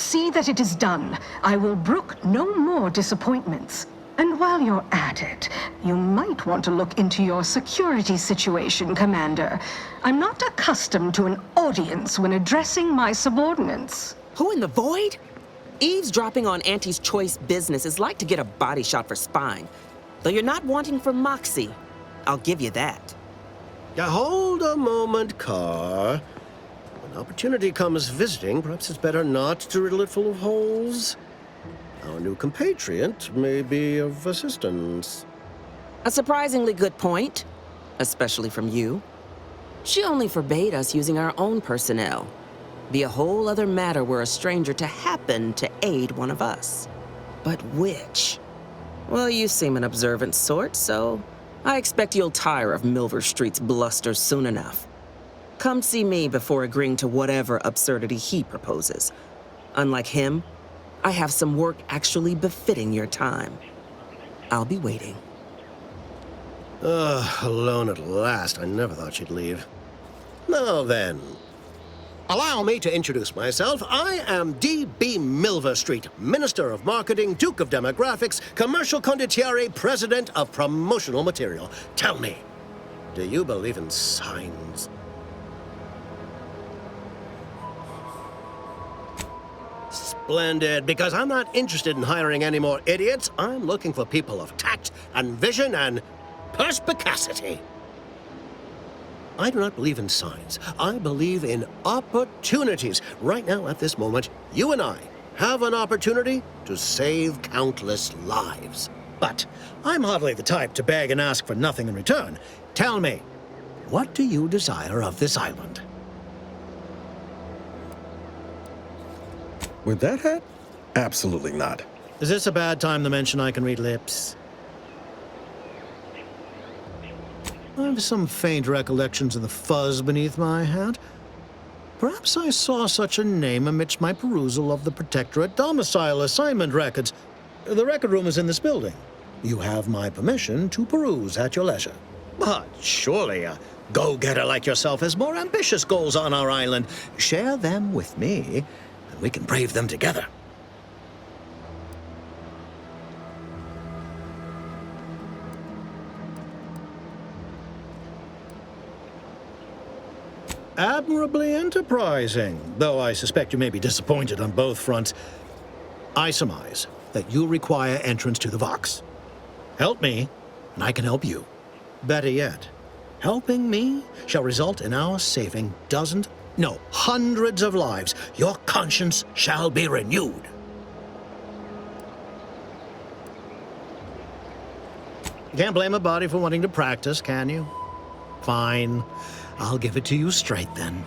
see that it is done. I will brook no more disappointments. And while you're at it, you might want to look into your security situation, Commander. I'm not accustomed to an audience when addressing my subordinates. Who in the void? Eavesdropping on Auntie's choice business is like to get a body shot for spine. Though you're not wanting for moxie. I'll give you that. Now, hold a moment, Carr. When opportunity comes visiting, perhaps it's better not to riddle it full of holes. Our new compatriot may be of assistance. A surprisingly good point, especially from you. She only forbade us using our own personnel. Be a whole other matter were a stranger to happen to aid one of us. But which? Well, you seem an observant sort, so I expect you'll tire of Milver Street's bluster soon enough. Come see me before agreeing to whatever absurdity he proposes. Unlike him, I have some work actually befitting your time. I'll be waiting. Alone at last. I never thought she'd leave. Now then, allow me to introduce myself. I am D.B. Milver Street, Minister of Marketing, Duke of Demographics, Commercial Condottiere, President of Promotional Material. Tell me, do you believe in signs? Splendid, because I'm not interested in hiring any more idiots. I'm looking for people of tact and vision and perspicacity. I do not believe in signs. I believe in opportunities. Right now, at this moment, you and I have an opportunity to save countless lives. But I'm hardly the type to beg and ask for nothing in return. Tell me, what do you desire of this island? With that hat? Absolutely not. Is this a bad time to mention I can read lips? I have some faint recollections of the fuzz beneath my hat. Perhaps I saw such a name amidst my perusal of the Protectorate domicile assignment records. The record room is in this building. You have my permission to peruse at your leisure. But surely a go-getter like yourself has more ambitious goals on our island. Share them with me, and we can brave them together. Admirably enterprising, though I suspect you may be disappointed on both fronts. I surmise that you require entrance to the Vox. Help me, and I can help you. Better yet, helping me shall result in our saving dozens, no, hundreds of lives. Your conscience shall be renewed. You can't blame a body for wanting to practice, can you? Fine. I'll give it to you straight, then.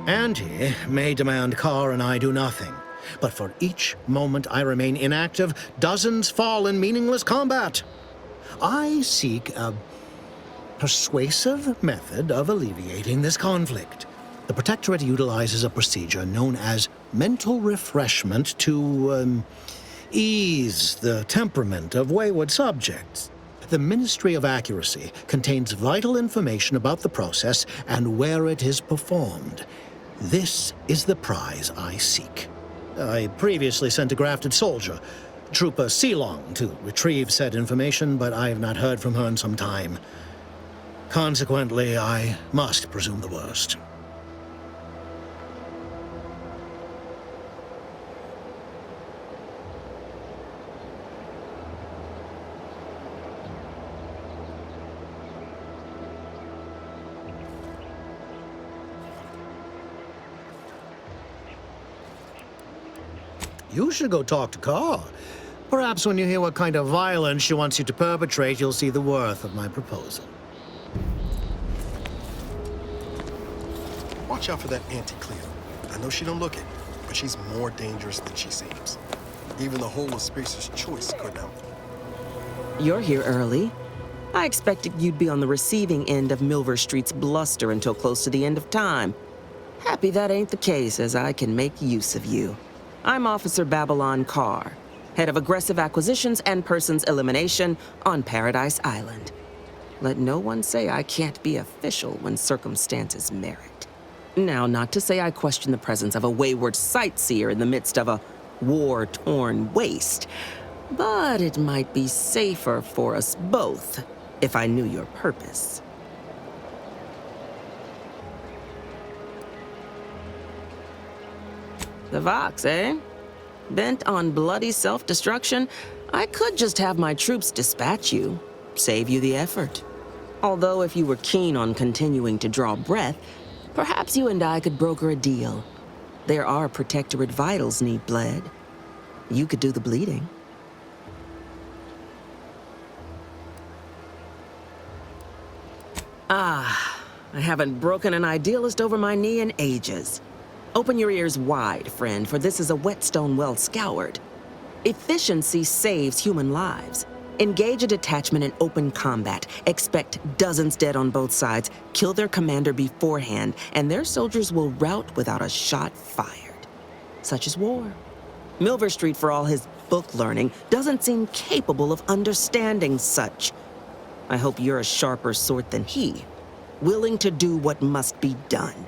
Auntie may demand Carr and I do nothing, but for each moment I remain inactive, dozens fall in meaningless combat. I seek a persuasive method of alleviating this conflict. The Protectorate utilizes a procedure known as mental refreshment to, ease the temperament of wayward subjects. The Ministry of Accuracy contains vital information about the process and where it is performed. This is the prize I seek. I previously sent a grafted soldier, Trooper Sealong, to retrieve said information, but I have not heard from her in some time. Consequently, I must presume the worst. You should go talk to Carr. Perhaps when you hear what kind of violence she wants you to perpetrate, you'll see the worth of my proposal. Watch out for that Auntie Cleo. I know she don't look it, but she's more dangerous than she seems. Even the whole of Spacer's Choice couldn't help. You're here early. I expected you'd be on the receiving end of Milver Street's bluster until close to the end of time. Happy that ain't the case, as I can make use of you. I'm Officer Babylon Carr, head of aggressive acquisitions and persons elimination on Paradise Island. Let no one say I can't be official when circumstances merit. Now, not to say I question the presence of a wayward sightseer in the midst of a war-torn waste. But it might be safer for us both if I knew your purpose. The Vox, eh? Bent on bloody self-destruction, I could just have my troops dispatch you, save you the effort. Although if you were keen on continuing to draw breath, perhaps you and I could broker a deal. There are Protectorate vitals need bled. You could do the bleeding. Ah, I haven't broken an idealist over my knee in ages. Open your ears wide, friend, for this is a whetstone well scoured. Efficiency saves human lives. Engage a detachment in open combat. Expect dozens dead on both sides. Kill their commander beforehand, and their soldiers will rout without a shot fired. Such is war. Milver Street, for all his book learning, doesn't seem capable of understanding such. I hope you're a sharper sort than he, willing to do what must be done.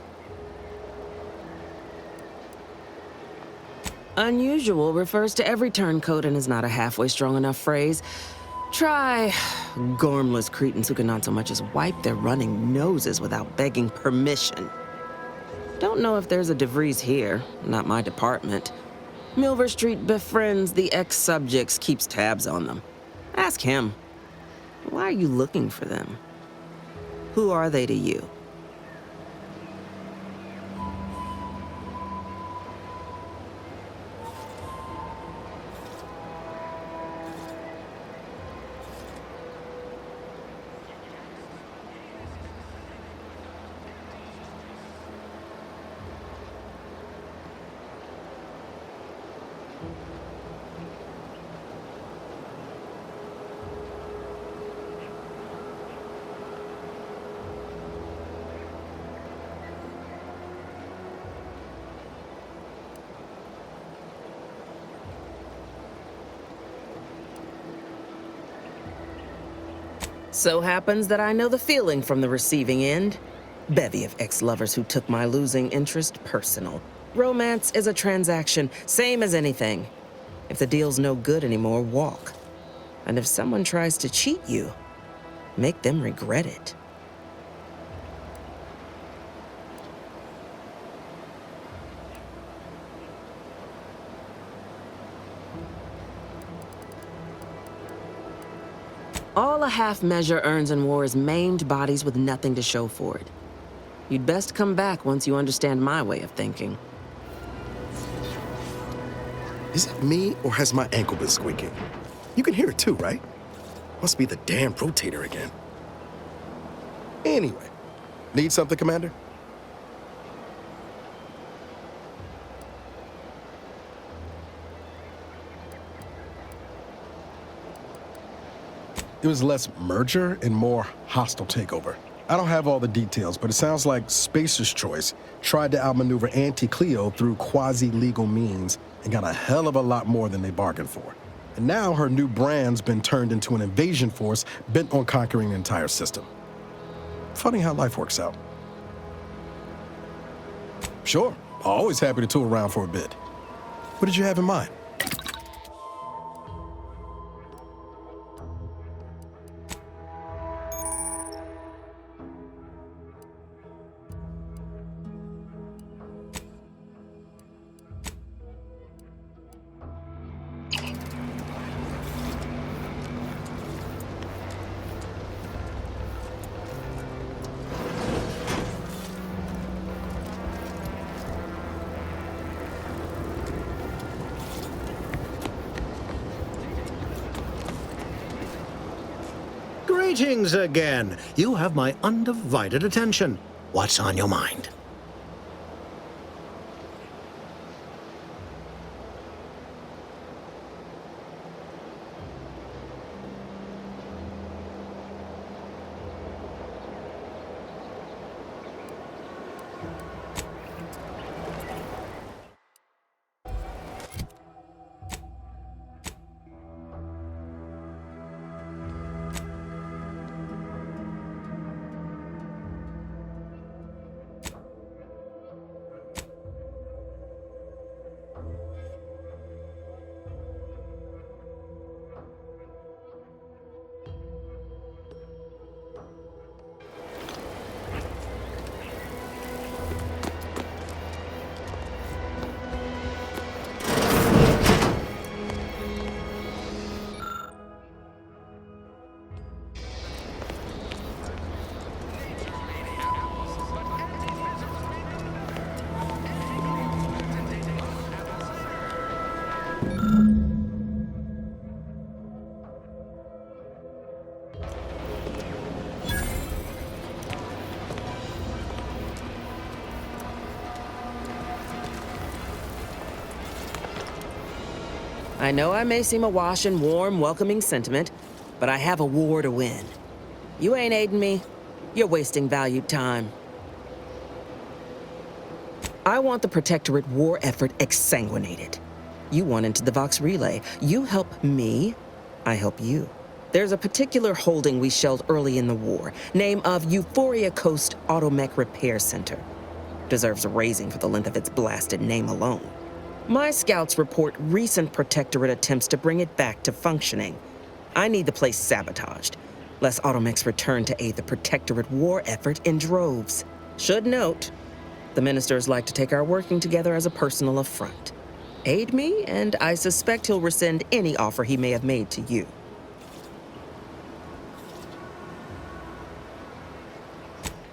Unusual refers to every turncoat and is not a halfway strong enough phrase. Try gormless cretins who can not so much as wipe their running noses without begging permission. Don't know if there's a DeVries here, not my department. Milver Street befriends the ex-subjects, keeps tabs on them. Ask him. Why are you looking for them? Who are they to you? So happens that I know the feeling from the receiving end. Bevy of ex-lovers who took my losing interest personal. Romance is a transaction, same as anything. If the deal's no good anymore, walk. And if someone tries to cheat you, make them regret it. All a half measure earns in war is maimed bodies with nothing to show for it. You'd best come back once you understand my way of thinking. Is it me, or has my ankle been squeaking? You can hear it too, right? Must be the damn rotator again. Anyway, need something, Commander? It was less merger and more hostile takeover. I don't have all the details, but it sounds like Spacer's Choice tried to outmaneuver Anti-Cleo through quasi-legal means and got a hell of a lot more than they bargained for. And now her new brand's been turned into an invasion force bent on conquering the entire system. Funny how life works out. Sure, always happy to tool around for a bit. What did you have in mind? Greetings again. You have my undivided attention. What's on your mind? I know I may seem awash in warm, welcoming sentiment, but I have a war to win. You ain't aiding me. You're wasting valued time. I want the Protectorate war effort exsanguinated. You want into the Vox Relay. You help me, I help you. There's a particular holding we shelled early in the war, name of Euphoria Coast Automech Repair Center. Deserves a raising for the length of its blasted name alone. My scouts report recent Protectorate attempts to bring it back to functioning. I need the place sabotaged, lest Automechs return to aid the Protectorate war effort in droves. Should note, the ministers like to take our working together as a personal affront. Aid me, and I suspect he'll rescind any offer he may have made to you.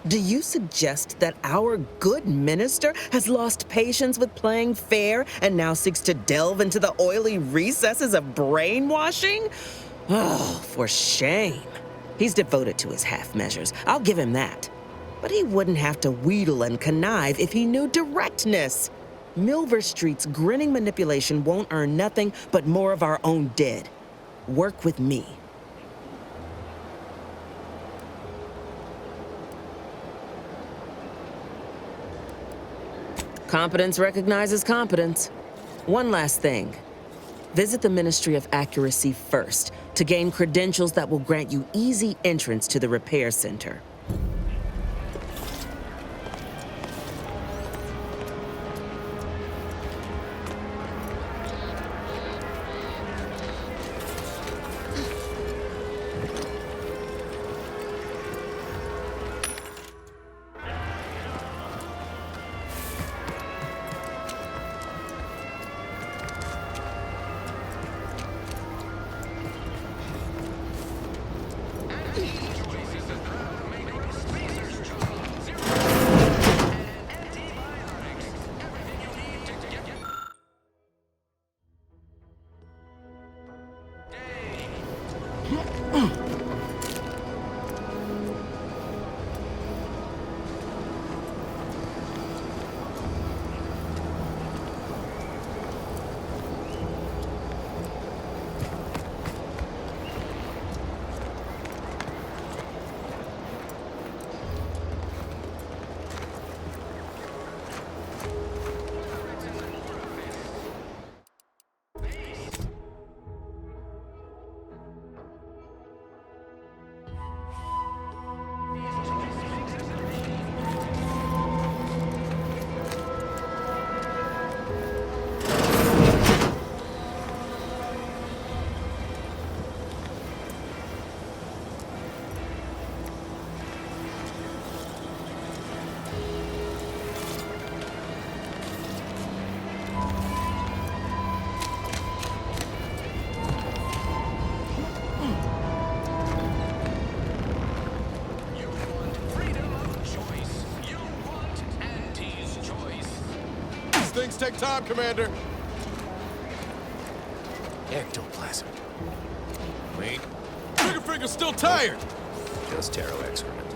Do you suggest that our good minister has lost patience with playing fair and now seeks to delve into the oily recesses of brainwashing? Oh, for shame. He's devoted to his half measures. I'll give him that. But he wouldn't have to wheedle and connive if he knew directness. Milver Street's grinning manipulation won't earn nothing but more of our own dead. Work with me. Competence recognizes competence. One last thing. Visit the Ministry of Accuracy first to gain credentials that will grant you easy entrance to the repair center. Things take time, Commander. Ectoplasm. Wait, Triggerfinger's still tired. just Taro excrement.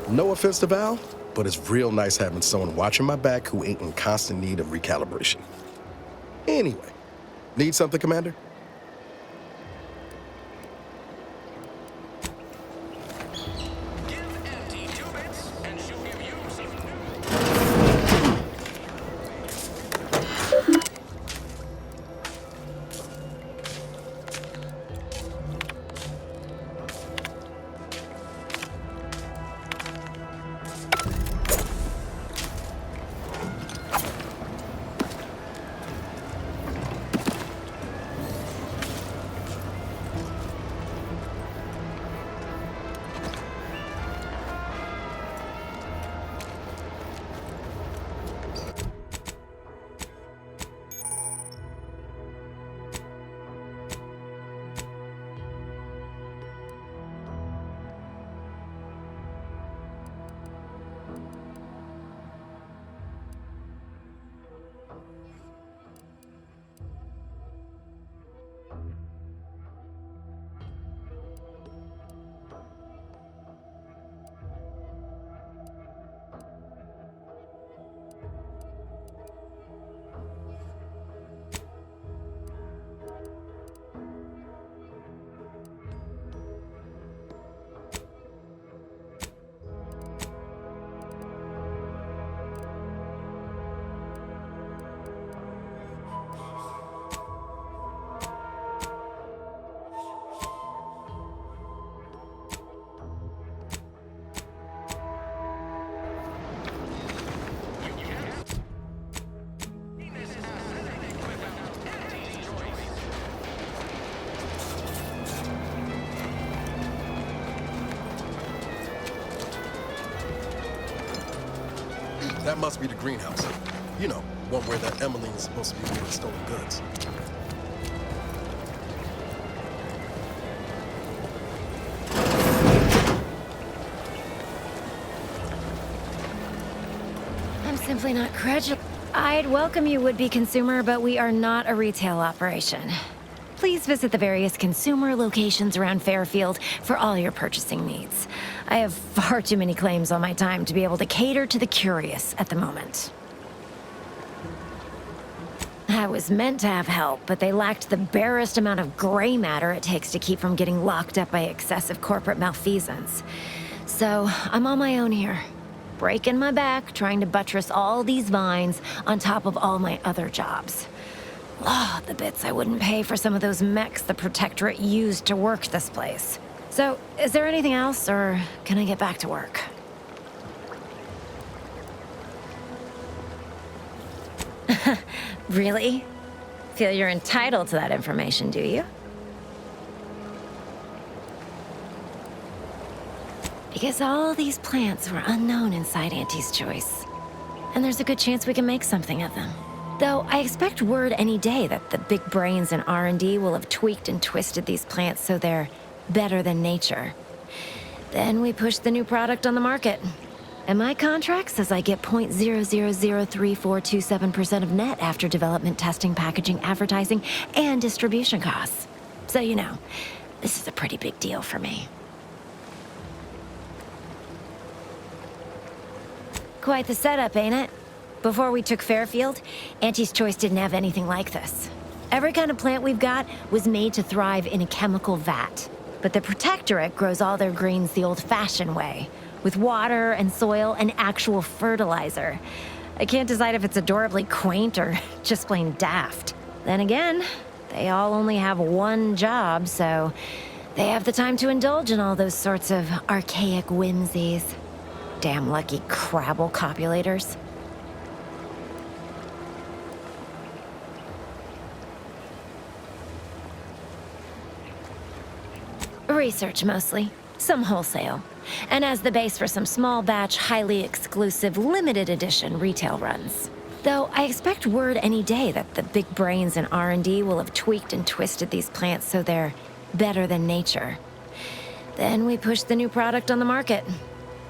No offense to Val, but it's real nice having someone watching my back who ain't in constant need of recalibration. Anyway, need something, Commander? That must be the greenhouse. You know, one where that Emmeline is supposed to be making stolen goods. I'm simply not credulous. I'd welcome you, would-be consumer, but we are not a retail operation. Please visit the various consumer locations around Fairfield for all your purchasing needs. I have far too many claims on my time to be able to cater to the curious at the moment. I was meant to have help, but they lacked the barest amount of gray matter it takes to keep from getting locked up by excessive corporate malfeasance. So, I'm on my own here. Breaking my back, trying to buttress all these vines on top of all my other jobs. Oh, the bits I wouldn't pay for some of those mechs the Protectorate used to work this place. So, is there anything else, or can I get back to work? Really? Feel you're entitled to that information, do you? Because all these plants were unknown inside Auntie's Choice. And there's a good chance we can make something of them. Though I expect word any day that the big brains in R&D will have tweaked and twisted these plants so they're better than nature. Then we push the new product on the market. And my contract says I get 0.003427% of net after development, testing, packaging, advertising, and distribution costs. So you know, this is a pretty big deal for me. Quite the setup, ain't it? Before we took Fairfield, Auntie's Choice didn't have anything like this. Every kind of plant we've got was made to thrive in a chemical vat. But the Protectorate grows all their greens the old-fashioned way, with water and soil and actual fertilizer. I can't decide if it's adorably quaint or just plain daft. Then again, they all only have one job, so they have the time to indulge in all those sorts of archaic whimsies. Damn lucky Crabble copulators. Research mostly, some wholesale, and as the base for some small batch, highly exclusive, limited edition retail runs. Though I expect word any day that the big brains in R&D will have tweaked and twisted these plants so they're better than nature. Then we push the new product on the market.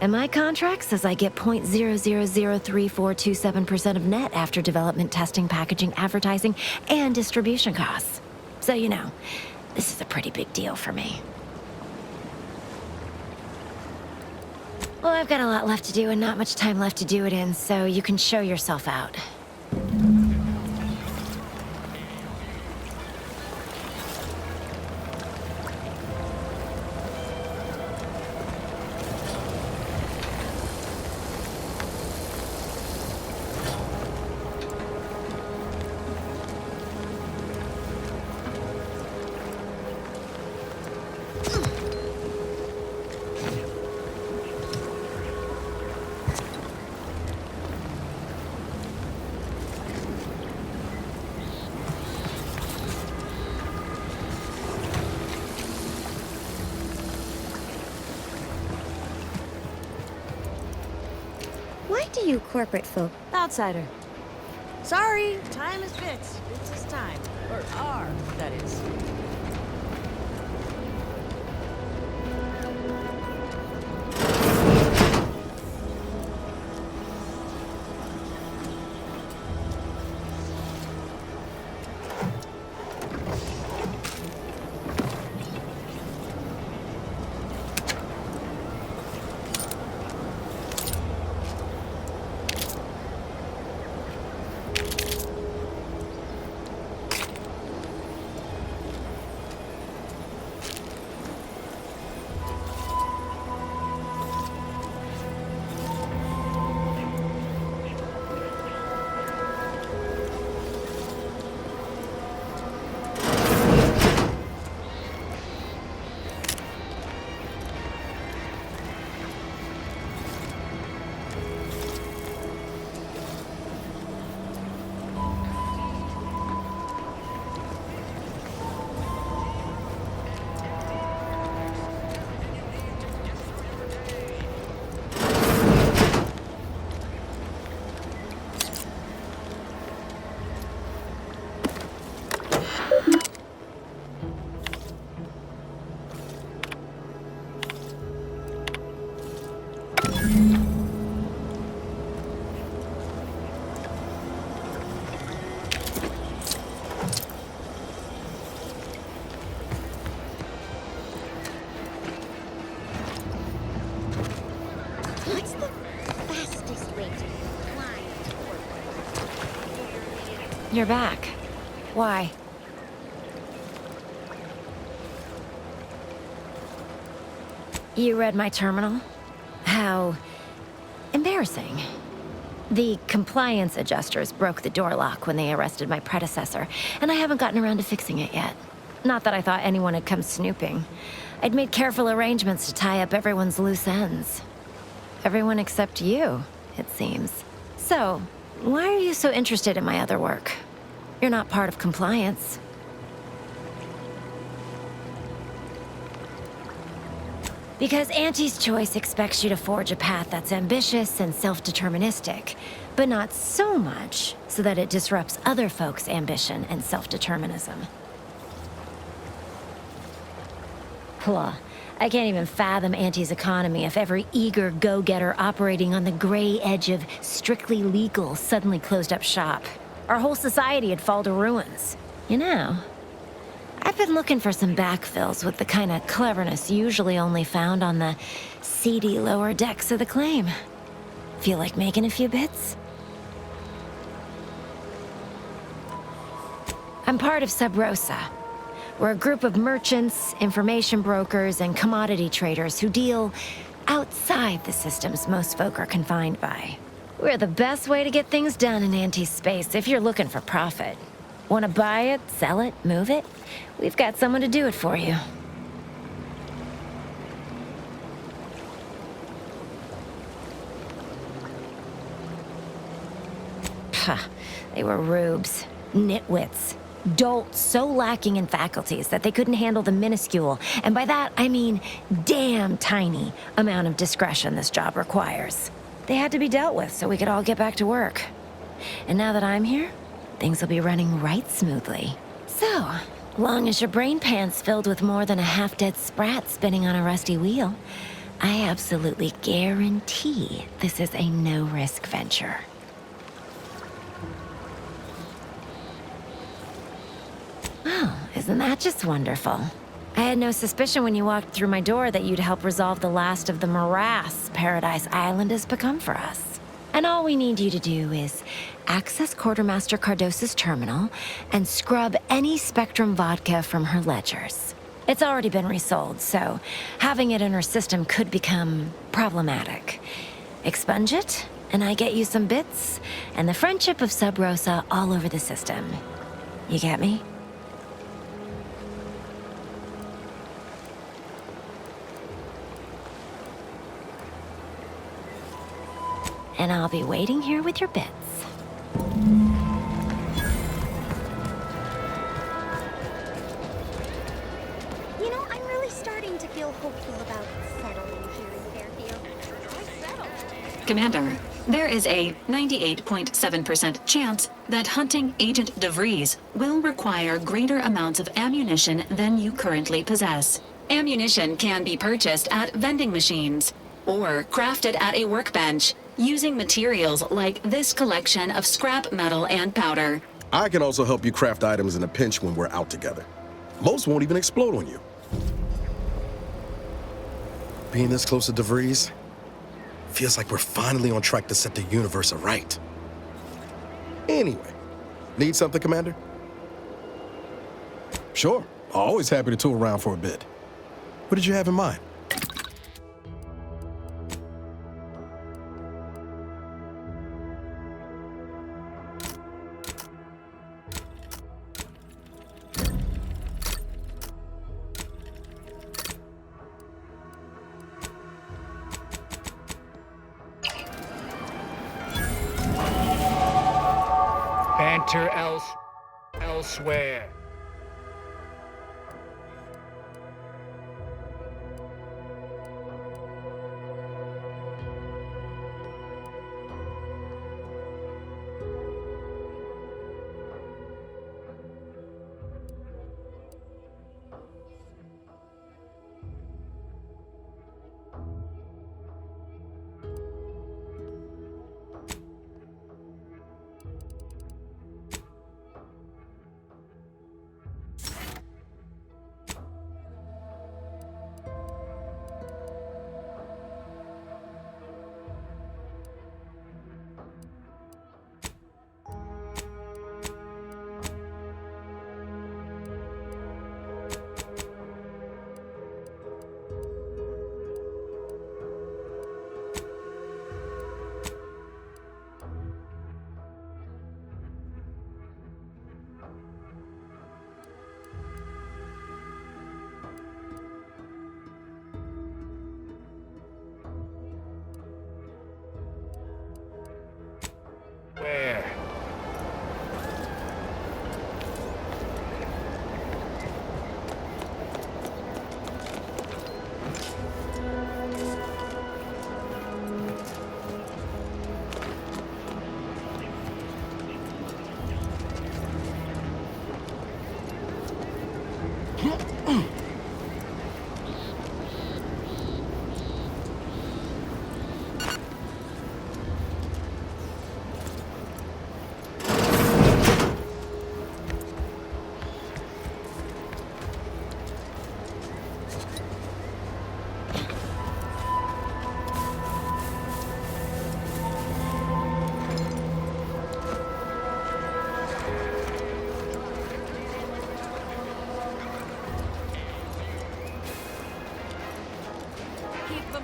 And my contract says I get 0.003427% of net after development, testing, packaging, advertising, and distribution costs. So you know, this is a pretty big deal for me. Well, I've got a lot left to do and not much time left to do it in, so you can show yourself out. Why do you corporate folk? Outsider. Sorry, time is fixed. It's his time. Or our, that is. You're back. Why? You read my terminal? How embarrassing. The compliance adjusters broke the door lock when they arrested my predecessor, and I haven't gotten around to fixing it yet. Not that I thought anyone had come snooping. I'd made careful arrangements to tie up everyone's loose ends. Everyone except you, it seems. So, why are you so interested in my other work? You're not part of compliance. Because Auntie's Choice expects you to forge a path that's ambitious and self-deterministic, but not so much so that it disrupts other folks' ambition and self-determinism. Blah. I can't even fathom Auntie's economy if every eager go-getter operating on the gray edge of strictly legal suddenly closed up shop. Our whole society would fall to ruins. You know, I've been looking for some backfills with the kind of cleverness usually only found on the seedy lower decks of the claim. Feel like making a few bits? I'm part of Sub Rosa. We're a group of merchants, information brokers, and commodity traders who deal outside the systems most folk are confined by. We're the best way to get things done in anti-space if you're looking for profit. Want to buy it, sell it, move it? We've got someone to do it for you. Ha, they were rubes, nitwits. Dolts so lacking in faculties that they couldn't handle the minuscule, and by that I mean damn tiny, amount of discretion this job requires. They had to be dealt with so we could all get back to work. And now that I'm here, things will be running right smoothly. So, long as your brain pan's filled with more than a half-dead sprat spinning on a rusty wheel, I absolutely guarantee this is a no-risk venture. Oh, isn't that just wonderful? I had no suspicion when you walked through my door that you'd help resolve the last of the morass Paradise Island has become for us. And all we need you to do is access Quartermaster Cardosa's terminal and scrub any Spectrum vodka from her ledgers. It's already been resold, so having it in her system could become problematic. Expunge it, and I get you some bits, and the friendship of Sub Rosa all over the system. You get me? And I'll be waiting here with your bits. You know, I'm really starting to feel hopeful about settling here in Fairfield. Commander, there is a 98.7% chance that hunting Agent DeVries will require greater amounts of ammunition than you currently possess. Ammunition can be purchased at vending machines or crafted at a workbench using materials like this collection of scrap metal and powder. I can also help you craft items in a pinch when we're out together. Most won't even explode on you. Being this close to DeVries feels like we're finally on track to set the universe aright. Anyway, need something, Commander? Sure, always happy to tool around for a bit. What did you have in mind? Banter elsewhere.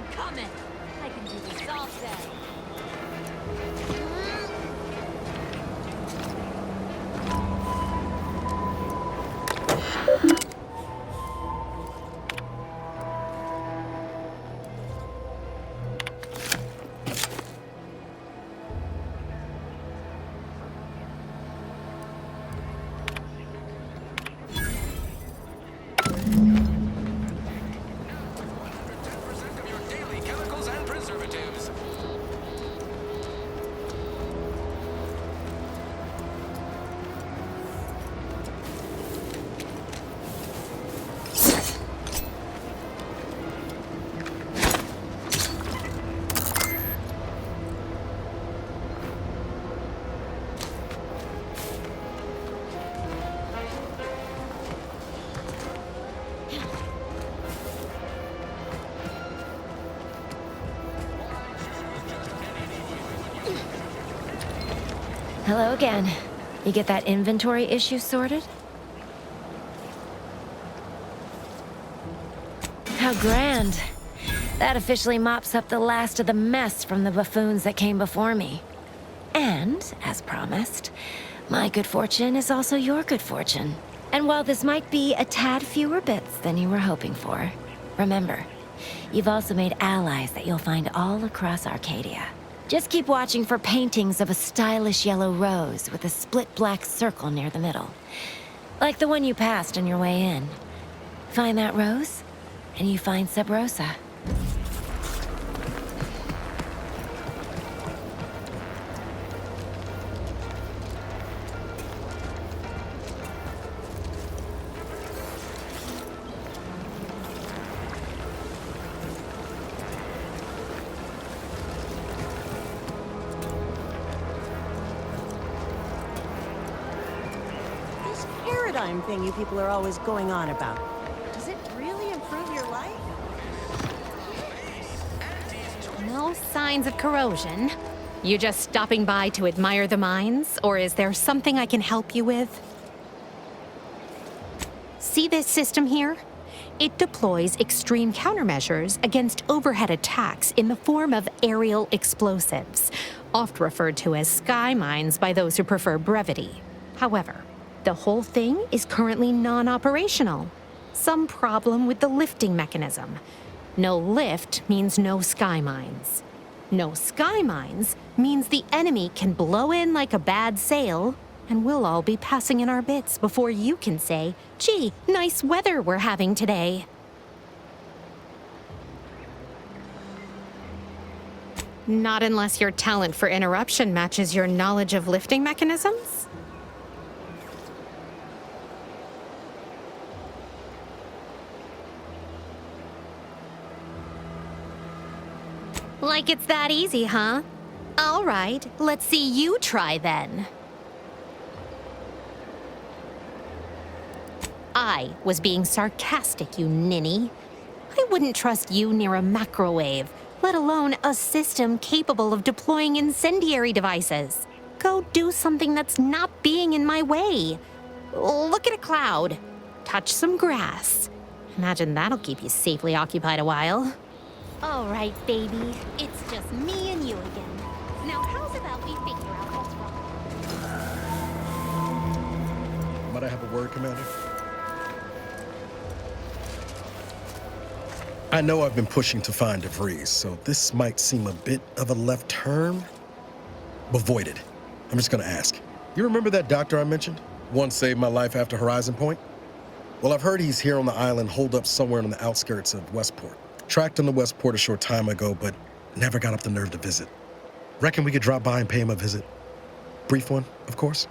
I'm coming. I can do this all day. Hello again. You get that inventory issue sorted? How grand. That officially mops up the last of the mess from the buffoons that came before me. And, as promised, my good fortune is also your good fortune. And while this might be a tad fewer bits than you were hoping for, remember, you've also made allies that you'll find all across Arcadia. Just keep watching for paintings of a stylish yellow rose with a split black circle near the middle. Like the one you passed on your way in. Find that rose, and you find Sub Rosa. Paradigm thing you people are always going on about. Does it really improve your life? No signs of corrosion. You just stopping by to admire the mines, or is there something I can help you with? See this system here? It deploys extreme countermeasures against overhead attacks in the form of aerial explosives, oft referred to as sky mines by those who prefer brevity. However, the whole thing is currently non-operational. Some problem with the lifting mechanism. No lift means no sky mines. No sky mines means the enemy can blow in like a bad sail, and we'll all be passing in our bits before you can say, "Gee, nice weather we're having today." Not unless your talent for interruption matches your knowledge of lifting mechanisms? Like it's that easy, huh? All right, let's see you try then. I was being sarcastic, you ninny. I wouldn't trust you near a macrowave, let alone a system capable of deploying incendiary devices. Go do something that's not being in my way. Look at a cloud. Touch some grass. Imagine that'll keep you safely occupied a while. All right, baby. It's just me and you again. Now, how's about we figure out what's wrong? Might I have a word, Commander? I know I've been pushing to find DeVries, so this might seem a bit of a left turn. But void it. I'm just gonna ask. You remember that doctor I mentioned? One saved my life after Horizon Point? Well, I've heard he's here on the island, holed up somewhere on the outskirts of Westport. Tracked him to Westport a short time ago, but never got up the nerve to visit. Reckon we could drop by and pay him a visit? Brief one, of course.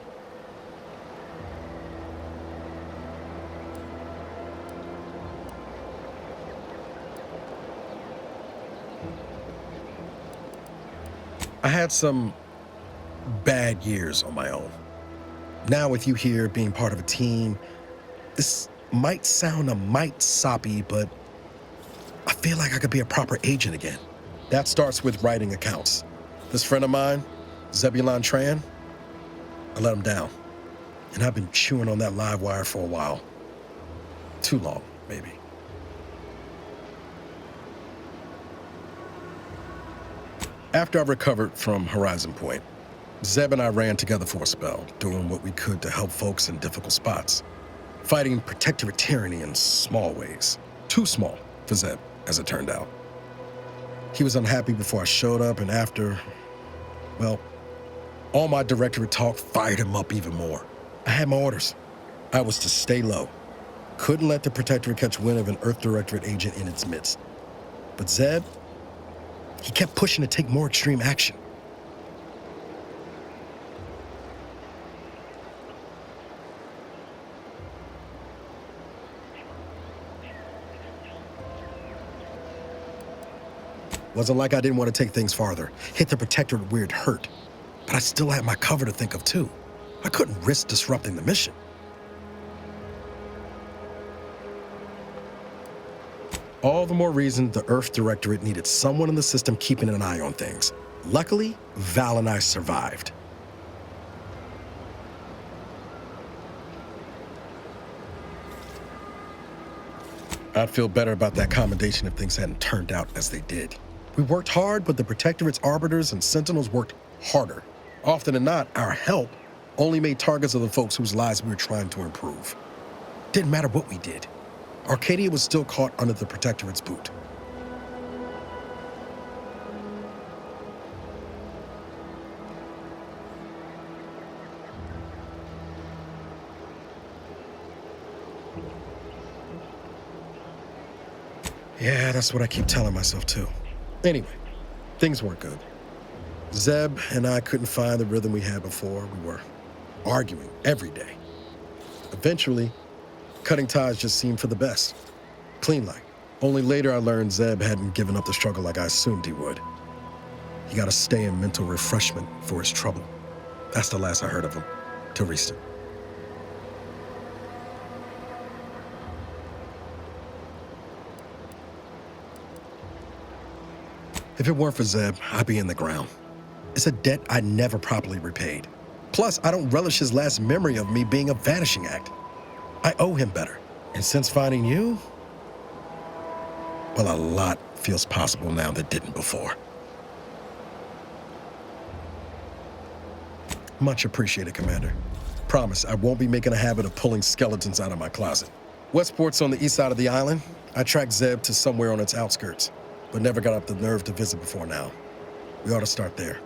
I had some bad years on my own. Now with you here, being part of a team, this might sound a mite soppy, but I feel like I could be a proper agent again. That starts with writing accounts. This friend of mine, Zebulon Tran, I let him down. And I've been chewing on that live wire for a while. Too long, maybe. After I recovered from Horizon Point, Zeb and I ran together for a spell, doing what we could to help folks in difficult spots. Fighting Protectorate tyranny in small ways. Too small for Zeb, as it turned out. He was unhappy before I showed up, and after, well, all my Directorate talk fired him up even more. I had my orders. I was to stay low. Couldn't let the Protectorate catch wind of an Earth Directorate agent in its midst. But Zeb, he kept pushing to take more extreme action. Wasn't like I didn't want to take things farther, hit the Protectorate where it hurt. But I still had my cover to think of too. I couldn't risk disrupting the mission. All the more reason the Earth Directorate needed someone in the system keeping an eye on things. Luckily, Val and I survived. I'd feel better about that commendation if things hadn't turned out as they did. We worked hard, but the Protectorate's arbiters and sentinels worked harder. Often than not, our help only made targets of the folks whose lives we were trying to improve. Didn't matter what we did. Arcadia was still caught under the Protectorate's boot. Yeah, that's what I keep telling myself too. Anyway, things weren't good. Zeb and I couldn't find the rhythm we had before. We were arguing every day. Eventually, cutting ties just seemed for the best. Clean like. Only later I learned Zeb hadn't given up the struggle like I assumed he would. He got to stay in mental refreshment for his trouble. That's the last I heard of him, till recent. If it weren't for Zeb, I'd be in the ground. It's a debt I never properly repaid. Plus, I don't relish his last memory of me being a vanishing act. I owe him better. And since finding you, well, a lot feels possible now that didn't before. Much appreciated, Commander. Promise, I won't be making a habit of pulling skeletons out of my closet. Westport's on the east side of the island. I tracked Zeb to somewhere on its outskirts, but never got up the nerve to visit before now. We ought to start there.